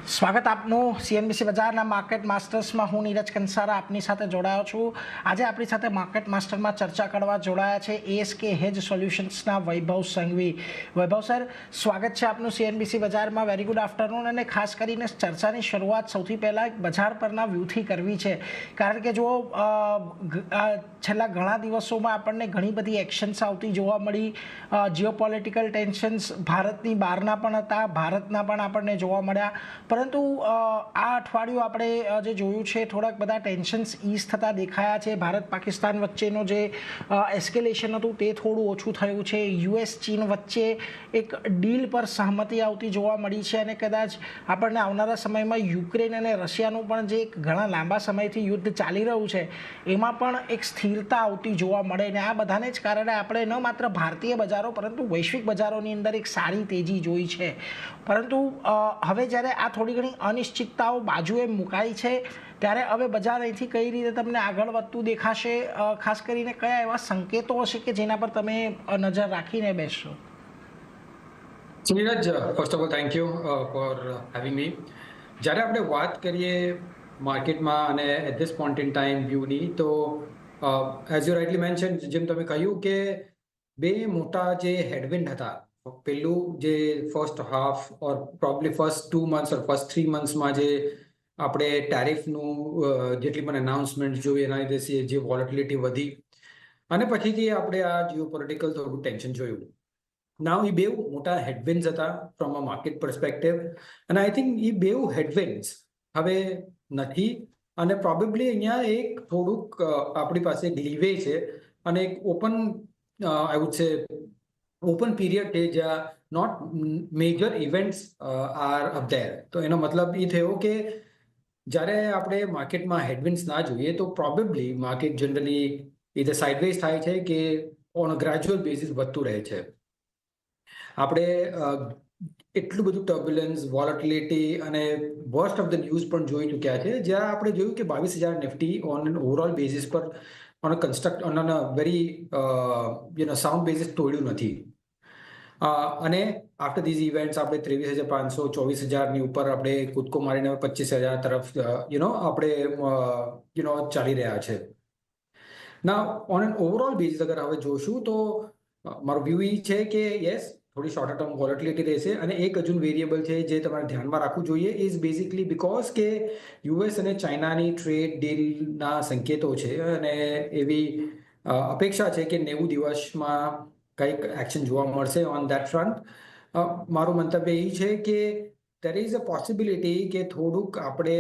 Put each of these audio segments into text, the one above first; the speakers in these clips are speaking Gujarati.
સ્વાગત આપનું સીએનબીસી બજારના માર્કેટ માસ્ટર્સમાં. હું નીરજ કંસારા આપની સાથે જોડાયો છું. આજે આપણી સાથે માર્કેટ માસ્ટરમાં ચર્ચા કરવા જોડાયા છે એએસકે હેજ સોલ્યુશન્સના વૈભવ સંઘવી. વૈભવ સર, સ્વાગત છે આપનું સીએનબીસી બજારમાં. Very good afternoon. અને ખાસ કરીને ચર્ચાની શરૂઆત સૌથી પહેલાં બજાર પરના વ્યૂથી કરવી છે, કારણ કે જો છેલ્લા ઘણા દિવસોમાં આપણને ઘણી બધી એક્શન્સ આવતી જોવા મળી. જીઓપોલિટિકલ ટેન્શન્સ ભારતની બહારના પણ હતા, ભારતના પણ આપણને જોવા મળ્યા. પરંતુ આ અઠવાડિયું આપણે જે જોયું છે, થોડાક બધા ટેન્શન્સ ઇઝ થતા દેખાયા છે. ભારત પાકિસ્તાન વચ્ચેનો જે એસ્કેલેશન હતું તે થોડું ઓછું થયું છે. યુએસ ચીન વચ્ચે એક ડીલ પર સહમતિ આવતી જોવા મળી છે, અને કદાચ આપણને આવનારા સમયમાં યુક્રેન અને રશિયાનું પણ જે ઘણા લાંબા સમયથી યુદ્ધ ચાલી રહ્યું છે એમાં પણ એક સ્થિરતા આવતી જોવા મળે. ને આ બધાને જ કારણે આપણે ન માત્ર ભારતીય બજારો પરંતુ વૈશ્વિક બજારોની અંદર એક સારી તેજી જોઈ છે. પરંતુ હવે જ્યારે આ થોડી ઘણી અનિશ્ચિતતાઓ બાજુએ મુકાઈ છે, ત્યારે હવે બજાર અહીંથી કઈ રીતે તમને આગળ વધતું દેખાશે? ખાસ કરીને કયા એવા સંકેતો હશે કે જેના પર તમે નજર રાખીને બેસશો? Neeraj, first of all thank you for having me. જ્યારે આપણે વાત કરીએ માર્કેટમાં અને at this point in time વ્યૂની, તો એઝ યુ રાઇટલી મેન્શન, જેમ તમે કહ્યું કે બે મોટા જે હેડવિન્ડ હતા, પેલું જે ફર્સ્ટ હાફ ઓર પ્રોબ્લી ફર્સ્ટ 2 months ઓર ફર્સ્ટ 3 monthsમાં જે આપણે ટેરિફનું જેટલી પણ અનાઉન્સમેન્ટ જોઈ એના લીધે જે વોલેટિલિટી વધી, અને પછીથી આપણે આ જીઓપોલિટિકલ થોડું ટેન્શન જોયું. નાવ એ બે મોટા હેડવિન્ડ્સ હતા ફ્રોમ અ માર્કેટ પર્સપેક્ટિવ, અને આઈ થિંક એ બે હેડવિન્ડ્સ હવે નથી, અને પ્રોબેબલી અહીંયા એક થોડુંક આપણી પાસે એક લીવે છે અને એક open I would say open period છે જ્યાં not major events are up there. તો એનો મતલબ એ થયો કે જ્યારે આપણે માર્કેટમાં હેડવિન્ડ્સ ના જોઈએ તો પ્રોબેબલી માર્કેટ જનરલી ઇધર સાઇડવેઝ થાય છે કે ઓન અ ગ્રેજ્યુઅલ બેસિસ વધતું રહે છે. આપણે એટલું બધું ટર્બ્યુલન્સ, વોલેટિલિટી અને વર્સ્ટ ઓફ ધ ન્યૂઝ પણ જોઈ ચૂક્યા છે, જ્યાં આપણે જોયું કે 22,000 Nifty on an overall basis પર on a construct on a very sound basis તોડ્યું નથી. અને આફ્ટર ધીઝ ઇવેન્ટ્સ આપણે 23,500, 24,000ની ઉપર આપણે કૂદકો મારીને 25,000 તરફ આપણે ચાલી રહ્યા છે. ના, ઓન એન ઓવરઓલ બેસિસ અગર હવે જોશું તો મારો વ્યૂ એ છે કે યસ, થોડી શોર્ટર ટર્મ વોલેટિલિટી રહેશે. અને એક હજુ વેરિયેબલ છે જે તમારે ધ્યાનમાં રાખવું જોઈએ, ઇઝ બેઝિકલી બીકોઝ કે યુએસ અને ચાઇનાની ટ્રેડ ડીલના સંકેતો છે, અને એવી અપેક્ષા છે કે 90 દિવસમાં કંઈક એક્શન જોવા મળશે ઓન દેટ ફ્રન્ટ. મારું મંતવ્ય એ છે કે દેર ઇઝ અ પોસિબિલિટી કે થોડુંક આપણે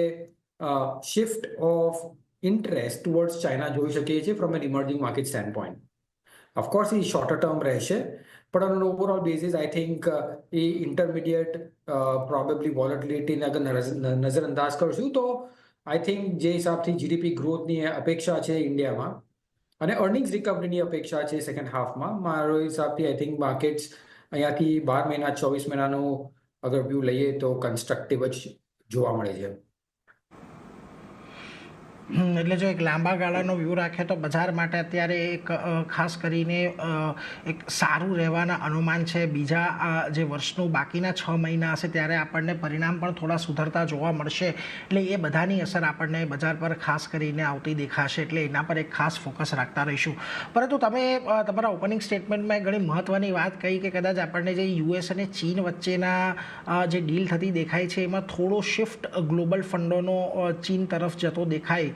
shift of interest towards China જોઈ શકીએ છીએ from an emerging market stand point. Of course એ શોર્ટર ટર્મ રહેશે, પણ on overall basis I think એ ઇન્ટરમીડિયેટ પ્રોબેબલી વોલેટિલિટીને અગર નજરઅંદાજ કરશું તો આઈ થિંક જે હિસાબથી જીડીપી ગ્રોથની અપેક્ષા છે ઇન્ડિયામાં અને અર્નિંગ્સ રિકવરીની અપેક્ષા છે સેકન્ડ હાફમાં, મારો હિસાબથી આઈ થિંક માર્કેટ્સ અહીંયાથી 12 મહિના 24 મહિનાનું અગર વ્યૂ લઈએ તો કન્સ્ટ્રક્ટિવ જ જોવા મળે છે. એટલે જો એક લાંબા ગાળાનો વ્યૂ રાખે તો બજાર માટે અત્યારે એક ખાસ કરીને એક સારું રહેવાના અનુમાન છે. બીજા જે વર્ષનું બાકીના 6 મહિના હશે ત્યારે આપણને પરિણામ પણ થોડા સુધરતા જોવા મળશે, એટલે એ બધાની અસર આપણને બજાર પર ખાસ કરીને આવતી દેખાશે, એટલે એના પર એક ખાસ ફોકસ રાખતા રહીશું. પરંતુ તમે તમારા ઓપનિંગ સ્ટેટમેન્ટમાં ઘણી મહત્ત્વની વાત કહી કે કદાચ આપણને જે યુએસ અને ચીન વચ્ચેના જે ડીલ થતી દેખાય છે એમાં થોડો શિફ્ટ ગ્લોબલ ફંડોનો ચીન તરફ જતો દેખાય.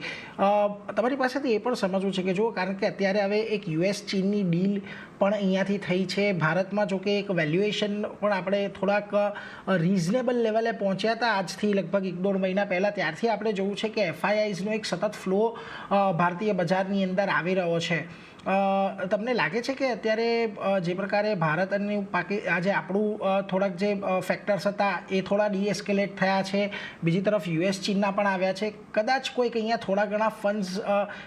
તમારી પાસેથી એ પણ સમજવું છે કે જો, કારણ કે અત્યારે હવે એક યુએસ ચીનની ડીલ પણ અહીંયાથી થઈ છે. ભારતમાં જો કે એક વેલ્યુએશન પણ આપણે થોડાક રિઝનેબલ લેવલે પહોંચ્યા હતા આજથી લગભગ 1-1.5 મહિના પહેલાં, ત્યારથી આપણે જોયું છે કે એફઆઈઆઈઝનો એક સતત ફ્લો ભારતીય બજારની અંદર આવી રહ્યો છે. તમને લાગે છે કે અત્યારે જે પ્રકારે ભારત અને આજે આપણું થોડાક જે ફેક્ટર્સ હતા એ થોડા ડીએસ્કેલેટ થયા છે, બીજી તરફ યુએસ ચીનના પણ આવ્યા છે, કદાચ કોઈક અહીંયા થોડા ઘણા ફંડ્સ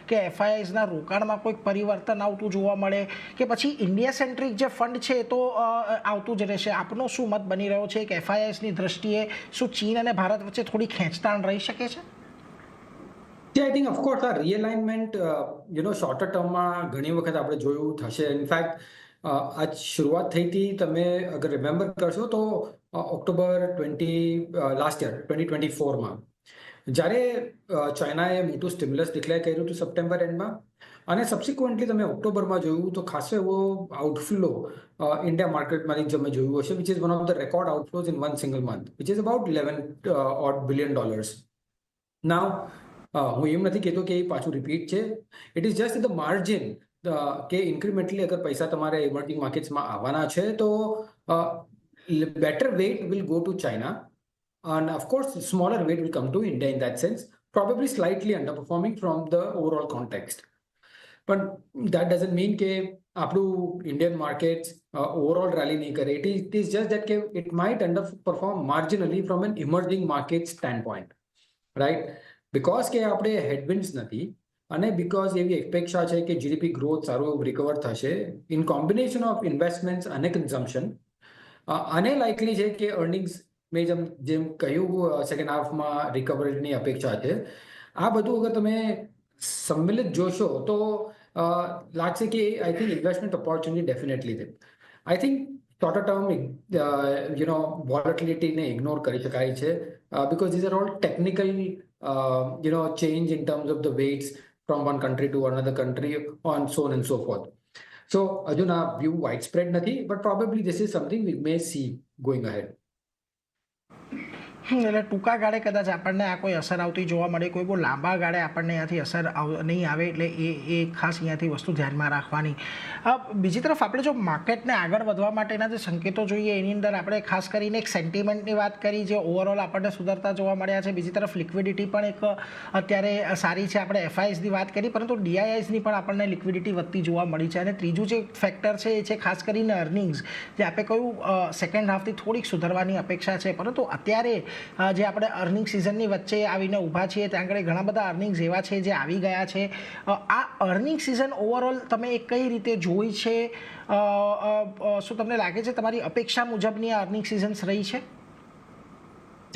કે એફઆઈઆઈઝના રોકાણમાં કોઈક પરિવર્તન આવતું જોવા મળે, કે પછી ઇન્ડિયા સેન્ટ્રિક જે ફંડ છે એ તો આવતું જ રહેશે? આપનો શું મત બની રહ્યો છે કે એફઆઈઆઈઝની દ્રષ્ટિએ શું ચીન અને ભારત વચ્ચે થોડી ખેંચતાણ રહી શકે છે? આઈ થિંક ઓફકોર્સ આ રિએલાઇનમેન્ટ શોર્ટર ટર્મમાં ઘણી વખત આપણે જોયું થશે. ઇનફેક્ટ આ શરૂઆત થઈ હતી, તમે અગર રિમેમ્બર કરશો તો ઓક્ટોબર લાસ્ટ યર 2024માં જ્યારે ચાઇનાએ મોટું સ્ટિમ્યુલસ ડિક્લેર કર્યું હતું સપ્ટેમ્બર એન્ડમાં, અને સબસિક્વન્ટલી તમે ઓક્ટોબરમાં જોયું તો ખાસો એવો આઉટફ્લો ઇન્ડિયા માર્કેટમાંથી તમે જોયું હશે, which is one of the record outflows in one single month, which is about $11 billion. Now હું એમ નથી કહેતો કે એ પાછું રિપીટ છે, it is just the margin કે ઇન્ક્રીમેન્ટલી અગર પૈસા તમારે ઇમર્જિંગ માર્કેટ્સમાં આવવાના છે તો better weight will go to China, and of course smaller weight will come to India in that sense, probably slightly underperforming from the overall context. But that doesn't mean કે આપણું Indian markets overall rally નહીં કરે. It is just that કે it might underperform marginally from an emerging market standpoint, right? Because કે આપણે headwinds નથી, અને because એવી અપેક્ષા છે કે GDP growth સારું રિકવર થશે in combination of investments અને consumption, અને લાઇકલી છે કે અર્નિંગ્સ મેં જેમ કહ્યું સેકન્ડ હાફમાં રિકવરીની અપેક્ષા છે. આ બધું અગર તમે સંમિલિત જોશો તો લાગશે કે I think investment opportunity definitely છે. આઈ થિંક શોર્ટર ટર્મ વોલેટિલિટીને ઇગ્નોર કરી શકાય છે, because these are all technical change in terms of the weights from one country to another country, on so on and so forth. So હજુ ના વ્યૂ widespread નથી, but probably this is something we may see going ahead. એટલે ટૂંકા ગાળે કદાચ આપણને આ કોઈ અસર આવતી જોવા મળે, કોઈ બહુ લાંબા ગાળે આપણને અહીંયાથી અસર નહીં આવે, એટલે એ ખાસ અહીંયાથી વસ્તુ ધ્યાનમાં રાખવાની. બીજી તરફ આપણે જો માર્કેટને આગળ વધવા માટેના જે સંકેતો જોઈએ એની અંદર આપણે ખાસ કરીને એક સેન્ટિમેન્ટની વાત કરી, જે ઓવરઓલ આપણને સુધરતા જોવા મળ્યા છે. બીજી તરફ લિક્વિડિટી પણ એક અત્યારે સારી છે. આપણે એફઆઈએસની વાત કરી, પરંતુ ડીઆઈઆઈસની પણ આપણને લિક્વિડિટી વધતી જોવા મળી છે. અને ત્રીજું જે ફેક્ટર છે એ છે ખાસ કરીને અર્નિંગ્સ, જે આપણે કહ્યું સેકન્ડ હાફથી થોડીક સુધરવાની અપેક્ષા છે, પરંતુ અત્યારે જે આપણે અર્નિંગ સિઝનની વચ્ચે આવીને ઊભા છીએ ત્યાં આગળ ઘણા બધા અર્નિંગ્સ એવા છે જે આવી ગયા છે. આ અર્નિંગ સિઝન ઓવરઓલ તમે એ કઈ રીતે જોઈ છે? શું તમને લાગે છે તમારી અપેક્ષા મુજબની આ અર્નિંગ સિઝન્સ રહી છે?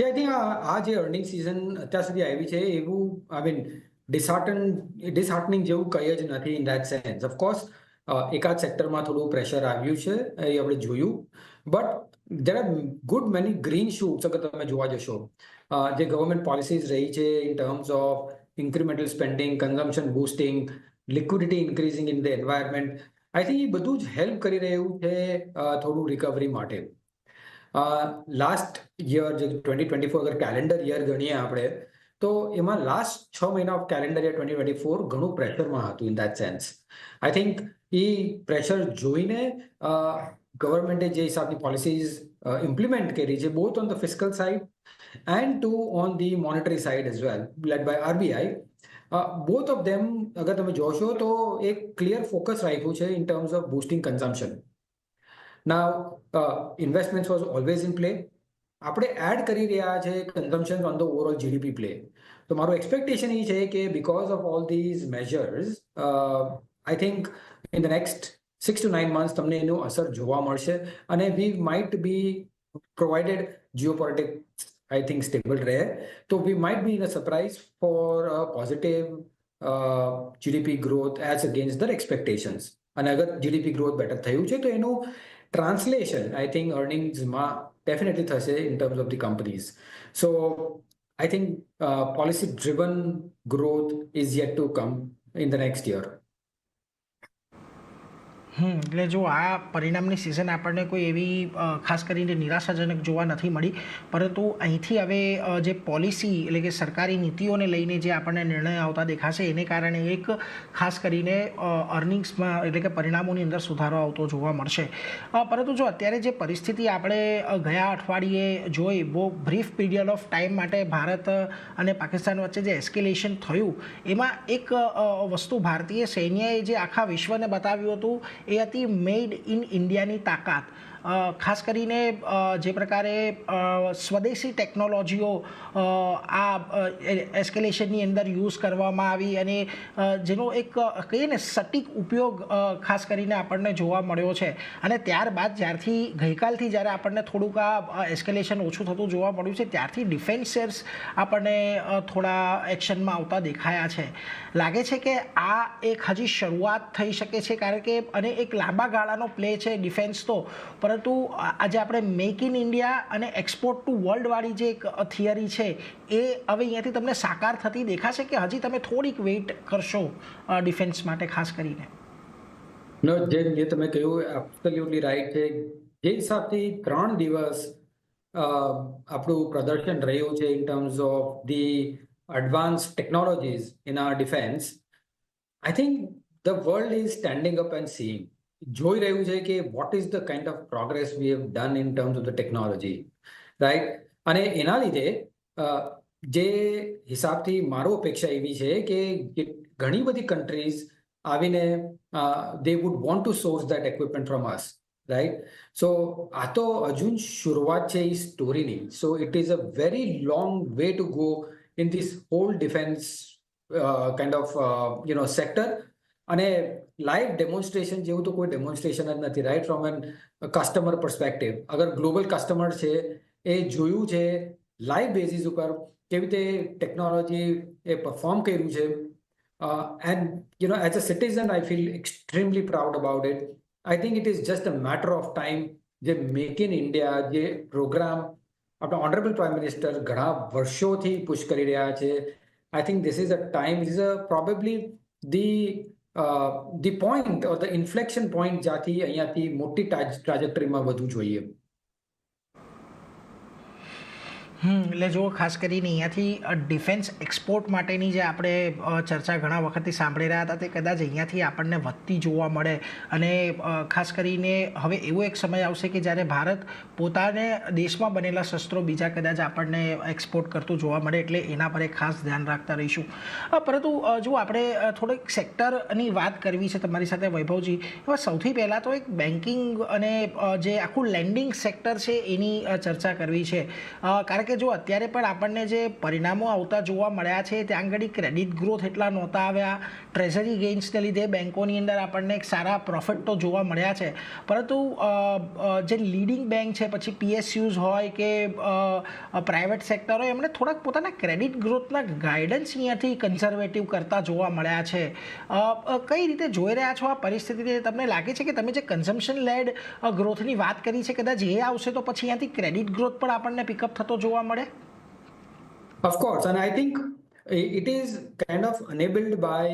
આઈ થિંક આ જે અર્નિંગ સિઝન અત્યાર સુધી આવી છે એવું આઈ મીન ડિસહાર્ટનિંગ જેવું કંઈ જ નથી ઇન ધેટ સેન્સ. ઓફકોર્સ એકાદ સેક્ટરમાં થોડું પ્રેશર આવ્યું છે એ આપણે જોયું, but there are good many green shoots અગર તમે જોવા જશો. જે ગવર્મેન્ટ પોલિસીઝ રહી છે in terms of incremental spending, consumption boosting, liquidity increasing in the environment, I think એ બધું જ હેલ્પ કરી રહ્યું છે થોડું રિકવરી માટે. લાસ્ટ યર જે 2024 અગર કેલેન્ડર યર ગણીએ આપણે તો એમાં લાસ્ટ 6 મહિના ઓફ કેલેન્ડર યર 2024 ઘણું પ્રેશરમાં હતું in that sense. I think એ પ્રેશર જોઈને ગવર્મેન્ટે જે હિસાબની પોલિસીઝ ઇમ્પ્લિમેન્ટ કરી છે, both on the fiscal side and on the monetary side as well, led by RBI, both of them અગર તમે જોશો તો એક ક્લિયર ફોકસ રાખ્યું છે in terms of boosting consumption. Now investment was always in play. આપણે એડ કરી રહ્યા છે consumption on the overall GDP play. તો મારું એક્સપેક્ટેશન એ છે કે because of all these majors I think in the next 6 to 9 months તમને એનું અસર જોવા મળશે, અને we might be provided geopolitics I think stable રહે તો we might be in a surprise for positive GDP growth as against the expectations. અને અગર જીડીપી ગ્રોથ બેટર થયું છે તો એનું ટ્રાન્સલેશન આઈ થિંક અર્નિંગ્સમાં ડેફિનેટલી થશે in terms of the companies. So I think policy driven growth is yet to come in the next year. એટલે જો આ પરિણામની સિઝન આપણને કોઈ એવી ખાસ કરીને નિરાશાજનક જોવા નથી મળી, પરંતુ અહીંથી હવે જે પોલિસી એટલે કે સરકારી નીતિઓને લઈને જે આપણને નિર્ણય આવતા દેખાશે એને કારણે એક ખાસ કરીને અર્નિંગ્સમાં એટલે કે પરિણામોની અંદર સુધારો આવતો જોવા મળશે. પરંતુ જો અત્યારે જે પરિસ્થિતિ આપણે ગયા અઠવાડિયે જોઈ, બહુ બ્રીફ પીરિયડ ઓફ ટાઈમ માટે ભારત અને પાકિસ્તાન વચ્ચે જે એસ્કેલેશન થયું, એમાં એક વસ્તુ ભારતીય સૈન્યએ જે આખા વિશ્વને બતાવ્યું હતું એ હતી મેડ ઇન ઇન્ડિયાની તાકાત. ખાસ કરીને જે પ્રકારે સ્વદેશી ટેકનોલોજીઓ આ એસ્કેલેશનની અંદર યુઝ કરવામાં આવી અને જેનો એક કહીએ ને સટીક ઉપયોગ ખાસ કરીને આપણને જોવા મળ્યો છે. અને ત્યારબાદ જ્યારથી ગઈકાલથી જ્યારે આપણને થોડુંક આ એસ્કેલેશન ઓછું થતું જોવા મળ્યું છે ત્યારથી ડિફેન્સ શેર્સ આપણને થોડા એક્શનમાં આવતા દેખાયા છે. લાગે છે કે આ એક હજી શરૂઆત થઈ શકે છે કારણ કે અને એક લાંબા ગાળાનો પ્લે છે ડિફેન્સ તો, પરંતુ આજે આપણે મેક ઇન ઇન્ડિયા અને એક્સપોર્ટ ટુ વર્લ્ડવાળી જે એક થિયરી છે એ હવે અહીંયાથી તમને સાકાર થતી દેખાશે કે હજી તમે થોડીક વેઇટ કરશો ડિફેન્સ માટે ખાસ કરીને? નો, જે તમે કહ્યું એબ્સોલ્યુટલી રાઈટ છે. જે હિસાબથી 3 દિવસ આપણું પ્રદર્શન રહ્યું છે in terms of the advance technologies in our defence, I think the world is standing up and seeing. જોઈ રહ્યું છે કે what is the kind of progress we have done in terms of the technology, right? અને એના લીધે જે હિસાબથી મારો અપેક્ષા એવી છે કે ઘણી બધી કન્ટ્રીઝ આવીને they would want to source that equipment from us, right? So આ તો હજુ શરૂઆત છે એ સ્ટોરીની. So it is a very long way to go in this whole defense kind of sector. અને લાઈવ ડેમોન્સ્ટ્રેશન જેવું તો કોઈ ડેમોન્સ્ટ્રેશન જ નથી, right? From an customer perspective, અગર ગ્લોબલ કસ્ટમર છે એ જોયું છે લાઈવ બેઝિસ ઉપર કેવી રીતે ટેકનોલોજી એ પરફોર્મ કર્યું છે. And as a citizen, I feel extremely proud about it. I think it is just a matter of time. જે મેક ઇન ઇન્ડિયા જે પ્રોગ્રામ આપણા ઓનરેબલ પ્રાઇમ મિનિસ્ટર ઘણા વર્ષોથી પુશ કરી રહ્યા છે, I think this is a time, this is a probably the point or the inflection point જ્યાંથી અહીંયાથી મોટી ટ્રાજેક્ટરીમાં વધવું જોઈએ. એટલે જો ખાસ કરીને અહીંયાથી ડિફેન્સ એક્સપોર્ટ માટેની જે આપણે ચર્ચા ઘણા વખતથી સાંભળી રહ્યા હતા તે કદાચ અહીંયાથી આપણને વધતી જોવા મળે. અને ખાસ કરીને હવે એવો એક સમય આવશે કે જ્યારે ભારત પોતાને દેશમાં બનેલા શસ્ત્રો બીજા કદાચ આપણને એક્સપોર્ટ કરતું જોવા મળે, એટલે એના પર એક ખાસ ધ્યાન રાખતા રહીશું. પરંતુ જો આપણે થોડીક સેક્ટરની વાત કરવી છે તમારી સાથે વૈભવજી, એમાં સૌથી પહેલાં તો એક બેન્કિંગ અને જે આખું લેન્ડિંગ સેક્ટર છે એની ચર્ચા કરવી છે. કારણ કે જો અત્યારે પણ આપણને જે પરિણામો આવતા જોવા મળ્યા છે ત્યાં આગળ ક્રેડિટ ગ્રોથ એટલા નહોતા આવ્યા, ટ્રેઝરી ગેઇન્સને લીધે બેન્કોની અંદર આપણને એક સારા પ્રોફિટ તો જોવા મળ્યા છે, પરંતુ જે લીડિંગ બેન્ક છે, પછી PSUs હોય કે પ્રાઇવેટ સેક્ટર હોય, એમણે થોડાક પોતાના ક્રેડિટ ગ્રોથના ગાઈડન્સ અહીંયાથી કન્ઝર્વેટિવ કરતા જોવા મળ્યા છે. કઈ રીતે જોઈ રહ્યા છો આ પરિસ્થિતિને? તમને લાગે છે કે તમે જે કન્ઝમ્પશન લેડ ગ્રોથની વાત કરી છે કદાચ એ આવશે તો પછી અહીંયાથી ક્રેડિટ ગ્રોથ પણ આપણને પિકઅપ થતો જોવા મળે? Of course, and I think it is kind of enabled by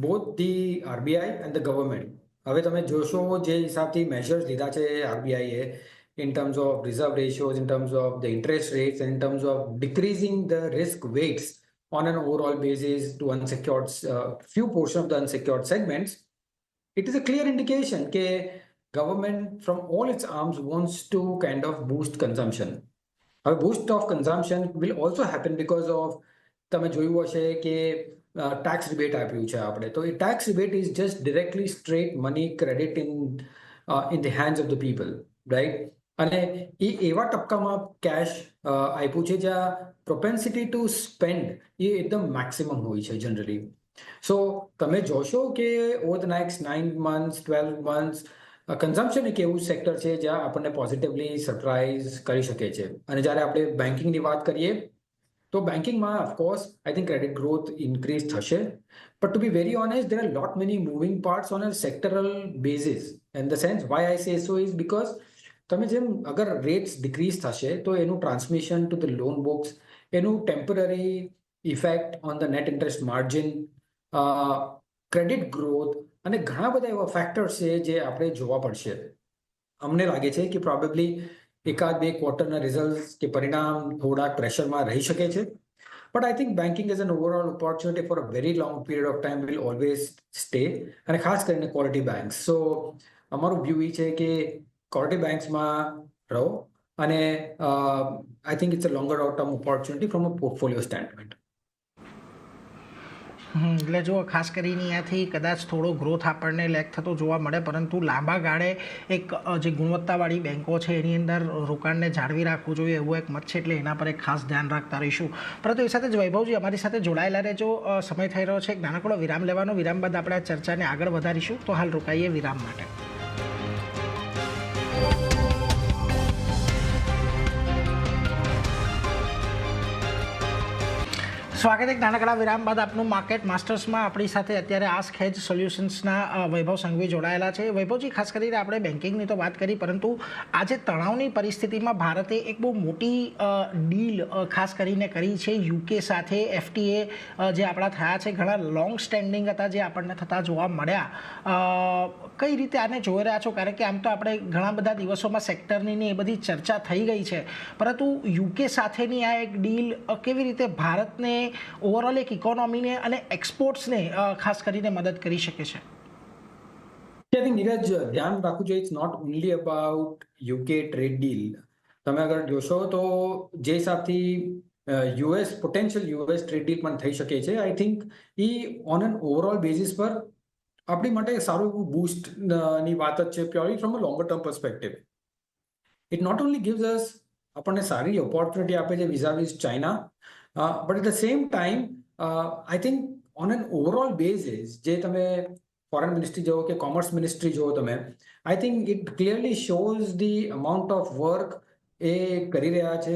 both the RBI and the government. હવે તમે જોશો જે હિસાબથી મેજર્સ લીધા છે RBI A in terms of reserve ratios, in terms of the interest rates, and in terms of decreasing the risk weights on an overall basis to unsecured few portion of the unsecured segments, it is a clear indication that government from all its arms wants to kind of boost consumption. A boost of consumption will also happen because of તમે જોયું હશે કે ટેક્સ રિબેટ આપ્યું છે આપણે, તો એ tax rebate is just directly straight money credit in the hands of the people, right? અને એ એવા ટપકામાં કેશ આપ્યું છે જ્યાં પ્રોપેન્સિટી ટુ સ્પેન્ડ એ એકદમ મેક્સિમમ હોય છે જનરલી. સો તમે જોશો કે over the next 9 months 12 months consumption એક એવું સેક્ટર છે જ્યાં આપણને પોઝિટિવલી સરપ્રાઇઝ કરી શકે છે. અને જ્યારે આપણે બેન્કિંગની વાત કરીએ તો બેન્કિંગમાં of course I think credit growth increase થશે, but to be very honest there are lot many moving parts on a sectoral basis. In the sense why I say so is because તમે જેમ અગર રેટ્સ ડિક્રીઝ થશે તો એનું transmission to the loan books, એનું temporary effect on the net interest margin, credit growth અને ઘણા બધા એવા ફેક્ટર્સ છે જે આપણે જોવા પડશે. અમને લાગે છે કે પ્રોબેબલી 1-2 ક્વાર્ટરના રિઝલ્ટ કે પરિણામ થોડાક પ્રેશરમાં રહી શકે છે, but I think banking as an overall opportunity for a very long period of time will always stay, અને ખાસ કરીને ક્વોલિટી બેંક્સ. સો અમારું વ્યૂ એ છે કે ક્વોલિટી બેંક્સમાં રહો, અને I think it's a longer out term opportunity from a portfolio standpoint. એટલે જો ખાસ કરીને અહીંયાથી કદાચ થોડો ગ્રોથ આપણને લેક થતો જોવા મળે, પરંતુ લાંબા ગાળે એક જે ગુણવત્તાવાળી બેન્કો છે એની અંદર રોકાણને જાળવી રાખવું જોઈએ એવો એક મત છે, એટલે એના પર એક ખાસ ધ્યાન રાખતા રહીશું. પરંતુ એ સાથે જ વૈભવજી અમારી સાથે જોડાયેલા રહેજો. સમય થઈ રહ્યો છે એક નાનકડો વિરામ લેવાનો. વિરામ બાદ આપણે આ ચર્ચાને આગળ વધારીશું. તો હાલ રોકાઈએ વિરામ માટે. સ્વાગત એક નાનકડા વિરામ બાદ આપનું માર્કેટ માસ્ટર્સમાં. આપણી સાથે અત્યારે આસ્ક હેજ સોલ્યુશન્સના વૈભવ સંઘવી જોડાયેલા છે. વૈભવજી, ખાસ કરીને આપણે બેન્કિંગની તો વાત કરી, પરંતુ આજે તણાવની પરિસ્થિતિમાં ભારતે એક બહુ મોટી ડીલ ખાસ કરીને કરી છે યુકે સાથે. FTA જે આપણા થયા છે ઘણા લોંગ સ્ટેન્ડિંગ હતા જે આપણને થતા જોવા મળ્યા. કઈ રીતે આને જોઈ રહ્યા છો? કારણ કે આમ તો આપણે ઘણા બધા દિવસોમાં સેક્ટરની એ બધી ચર્ચા થઈ ગઈ છે, પરંતુ યુકે સાથેની આ એક ડીલ કેવી રીતે ભારતને ઓવરઓલ એક ઇકોનોમીને અને એક્સપોર્ટ્સને ખાસ કરીને મદદ કરી શકે છે? I think નીરજ ધ્યાન રાખવું જોઈએ, it's not only about UK trade deal. તમે અગર જોશો તો જે હિસાબથી US potential US trade deal પણ થઈ શકે છે, આઈ થિંક એ ઓન એન ઓવરઓલ બેઝિસ પર આપણી માટે સારું એવું બૂસ્ટ ની વાત જ છે, purely from a longer term perspective. It not only gives us આપણને સારી ઓપોર્ચ્યુનિટી આપે છે vis-a-vis China, but at the same time I think on an overall basis જે તમે ફોરેન મિનિસ્ટ્રી જુઓ કે કોમર્સ મિનિસ્ટ્રી જુઓ તમે, I think it clearly shows the amount of work એ કરી રહ્યા છે,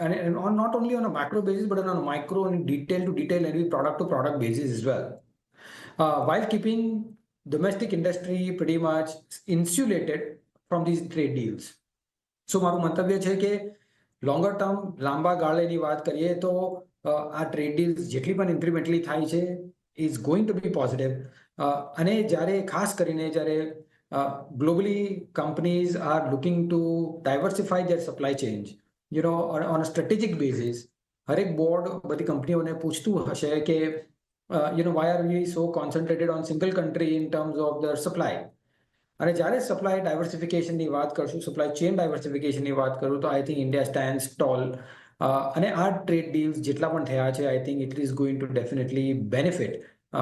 અને not only on a macro basis but on micro અને detail to detail and product to product basis as well, while keeping domestic industry pretty much insulated from these trade deals. સો મારું મંતવ્ય છે કે લોંગર ટર્મ લાંબા ગાળેની વાત કરીએ તો આ ટ્રેડ ડીલ્સ જેટલી પણ ઇન્ક્રીમેન્ટલી થાય છે is going to be positive. અને જ્યારે ખાસ કરીને જ્યારે globally companies are looking to diversify their supply change, you know on a strategic basis, હરેક બોર્ડ બધી કંપનીઓને પૂછતું હશે કે why are we so concentrated on single country in terms of their supply? અને જ્યારે સપ્લાય ડાયવર્સિફિકેશનની વાત કરશું, સપ્લાય ચેન ડાયવર્સિફિકેશનની વાત કરું તો I think India stand tall. અને આ ટ્રેડ ડીલ્સ જેટલા પણ થયા છે I think it is going to definitely benefit,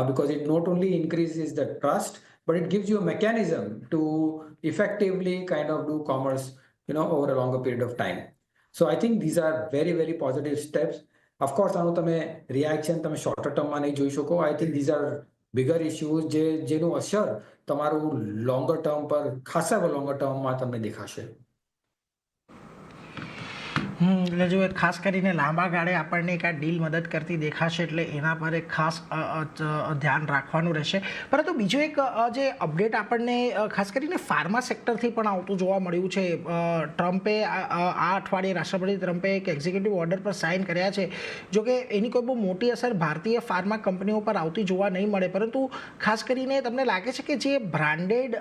because it not only increases the trust but it gives you a mechanism to effectively kind of do commerce over a longer period of time. So I think these are very very positive steps. Of course આનું તમે રિએક્શન તમે શોર્ટર ટર્મમાં નહીં જોઈ શકો. I think these are bigger issues જેનું અસર તમારું લોંગર ટર્મ પર ખાસા લોંગર ટર્મમાં તમને દેખાશે. એટલે જો ખાસ કરીને લાંબા ગાળે આપણને એક આ ડીલ મદદ કરતી દેખાશે, એટલે એના પર એક ખાસ ધ્યાન રાખવાનું રહેશે. પરંતુ બીજો એક જે અપડેટ આપણને ખાસ કરીને ફાર્મા સેક્ટરથી પણ આવતું જોવા મળ્યું છે. ટ્રમ્પે આ અઠવાડિયે રાષ્ટ્રપતિ ટ્રમ્પે એક એક્ઝિક્યુટિવ ઓર્ડર પર સાઇન કર્યા છે. જો કે એની કોઈ બહુ મોટી અસર ભારતીય ફાર્મા કંપનીઓ પર આવતી જોવા નહીં મળે, પરંતુ ખાસ કરીને તમને લાગે છે કે જે બ્રાન્ડેડ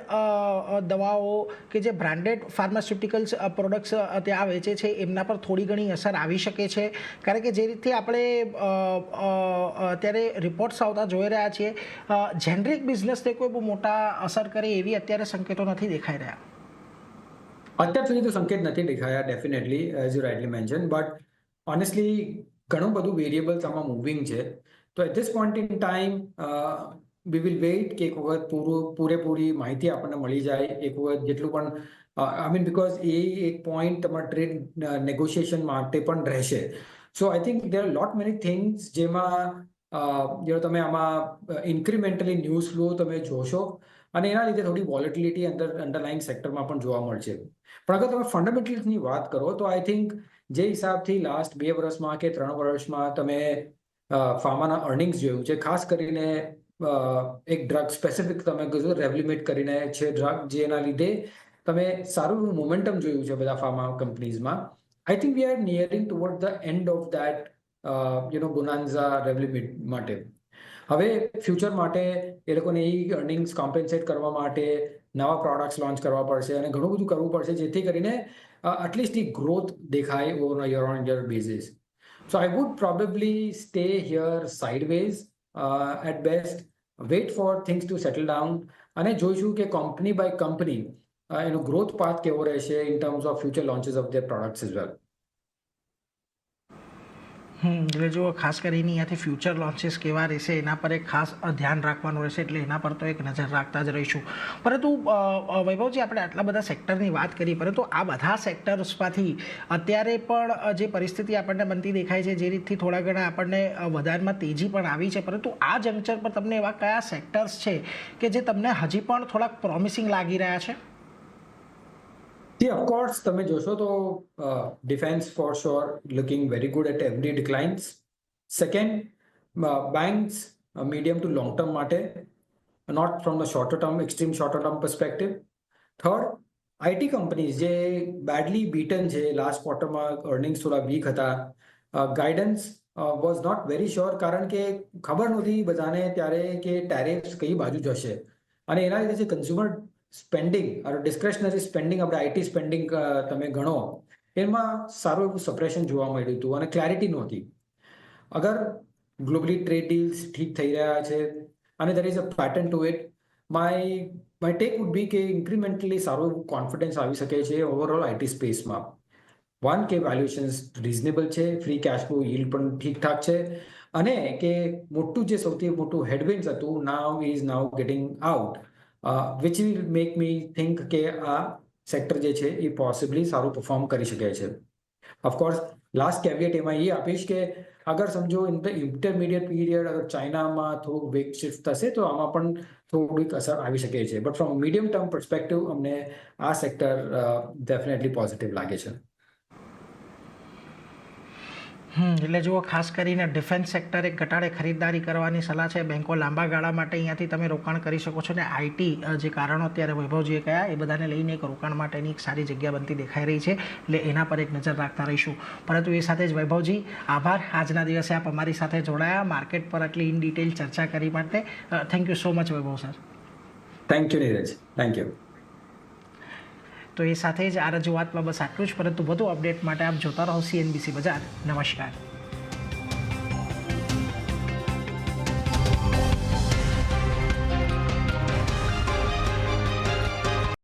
દવાઓ કે જે બ્રાન્ડેડ ફાર્માસ્યુટિકલ્સ પ્રોડક્ટ્સ ત્યાં વેચે છે એમના પર થોડી ઘણી અસર આવી શકે છે? કારણ કે જે રીતે આપણે અત્યારે રિપોર્ટ્સ આવતા જોઈ રહ્યા છીએ, જેનરિક બિઝનેસને કોઈ બહુ મોટા અસર કરે એવી અત્યારે સંકેતો નથી દેખાઈ રહ્યા. અત્યાર સુધી તો સંકેત નથી દેખાયા definitely, as you rightly mention, but honestly ઘણું બધું વેરિયેબલ્સ આમાં મૂવિંગ છે. તો at this point in time we will wait કે એક વખત પૂરેપૂરી માહિતી આપણને મળી જાય, એક વખત જેટલું પણ આઈ મીન બીકોઝ એ એક પોઈન્ટ તમારા ટ્રેડ નેગોશિએશન માટે પણ રહેશે. So I think there are lot many things જેમાં તમે આમાં ઇન્ક્રીમેન્ટલી ન્યૂઝ ફ્લો તમે જોશો અને એના લીધે થોડી વોલેટિલિટી અંડરલાઇંગ સેક્ટરમાં પણ જોવા મળશે. પણ અગર તમે ફંડામેન્ટલ્સની વાત કરો તો આઈ થિંક જે હિસાબથી લાસ્ટ 2 વર્ષમાં કે 3 વર્ષમાં તમે ફાર્માના અર્નિંગ્સ જોયું છે, ખાસ કરીને એક ડ્રગ સ્પેસિફિક તમે કીધું રેવલિમેટ કરીને છે ડ્રગ, જેના લીધે તમે સારું મોમેન્ટમ જોયું છે બધા ફાર્મા કંપનીઝમાં. I think we are nearing toward the end of that bonanza Revlimid માટે. હવે ફ્યુચર માટે એ લોકોને એ અર્નિંગ્સ કોમ્પેન્સેટ કરવા માટે નવા પ્રોડક્ટ્સ લોન્ચ કરવા પડશે અને ઘણું બધું કરવું પડશે, જેથી કરીને એટલીસ્ટ એ ગ્રોથ દેખાય over year on year basis. So I would probably stay here sideways at best, wait for things to settle down અને જોઈશું કે કંપની બાય કંપની એનો ગ્રોથ પાથ કેવો રહેશે in terms of future launches of their products as well. એટલે જો ખાસ કરીને અહીંયાથી ફ્યુચર લોન્ચીસ કેવા રહેશે એના પર એક ખાસ ધ્યાન રાખવાનું રહેશે, એટલે એના પર તો એક નજર રાખતા જ રહીશું. પરંતુ વૈભવજી, આપણે આટલા બધા સેક્ટરની વાત કરી, પરંતુ આ બધા સેક્ટર્સમાંથી અત્યારે પણ જે પરિસ્થિતિ આપણને બનતી દેખાય છે, જે રીતથી થોડા ઘણા આપણને બજારમાં તેજી પણ આવી છે, પરંતુ આ જંકચર પર તમને એવા કયા સેક્ટર્સ છે કે જે તમને હજી પણ થોડાક પ્રોમિસિંગ લાગી રહ્યા છે? ઓફકોર્સ તમે જોશો તો defence for sure looking very good at every declines. Second, banks medium to long term માટે, not from the shorter term, extreme shorter term perspective. Third, IT companies જે બેડલી બીટન છે, લાસ્ટ ક્વાર્ટરમાં અર્નિંગ્સ થોડા વીક હતા, guidance was not very sure, કારણ કે ખબર નહોતી બધાને ત્યારે કે ટેરિફ્સ કઈ બાજુ જશે, અને એના લીધે જે કન્ઝ્યુમર સ્પેન્ડિંગ ડિસ્ક્રેશનરી સ્પેન્ડિંગ, આપણે આઈટી સ્પેન્ડિંગ તમે ગણો, એમાં સારું એવું સપ્રેશન જોવા મળ્યું હતું અને ક્લેરિટી નહોતી. અગર ગ્લોબલી ટ્રેડ ડીલ્સ ઠીક થઈ રહ્યા છે અને there is a pattern to it, my take would be કે ઇન્ક્રીમેન્ટલી સારું એવું કોન્ફિડન્સ આવી શકે છે ઓવરઓલ આઈટી સ્પેસમાં. વન, કે વેલ્યુએશન્સ રિઝનેબલ છે, ફ્રી કેશ ફ્લો yield પણ ઠીકઠાક છે, અને કે મોટું જે સૌથી મોટું હેડવિન્ડ્સ હતું now getting out, which will make me think કે આ સેક્ટર જે છે એ પોસિબલી સારું પરફોર્મ કરી શકે છે. ઓફકોર્સ લાસ્ટ કેવિયેટ એમાં એ આપીશ કે અગર સમજો ઇન ધ ઇન્ટરમીડિયેટ પીરિયડ અગર ચાઇનામાં થોડુંક વેગ શિફ્ટ થશે તો આમાં પણ થોડીક અસર આવી શકે છે, but from medium term perspective અમને આ સેક્ટર ડેફિનેટલી પોઝિટિવ લાગે છે. એટલે જુઓ, ખાસ કરીને ડિફેન્સ સેક્ટર એક ઘટાડે ખરીદદારી કરવાની સલાહ છે. બેંકો લાંબા ગાળા માટે અહીંયાથી તમે રોકાણ કરી શકો છો, ને આઈટી જે કારણો અત્યારે વૈભવજીએ કયા એ બધાને લઈને એક રોકાણ માટેની એક સારી જગ્યા બનતી દેખાઈ રહી છે, એટલે એના પર એક નજર રાખતા રહીશું. પરંતુ એ સાથે જ વૈભવજી, આભાર, આજના દિવસે આપ અમારી સાથે જોડાયા, માર્કેટ પર આટલી ઇન ડિટેલ ચર્ચા કરી માટે. Thank you so much Vaibhav sir. Thank you Neeraj, thank you. તો એ સાથે જ આ રજૂઆતમાં બસ આટલું જ, પરંતુ વધુ અપડેટ માટે આપ જોતા રહો CNBC બજાર. નમસ્કાર.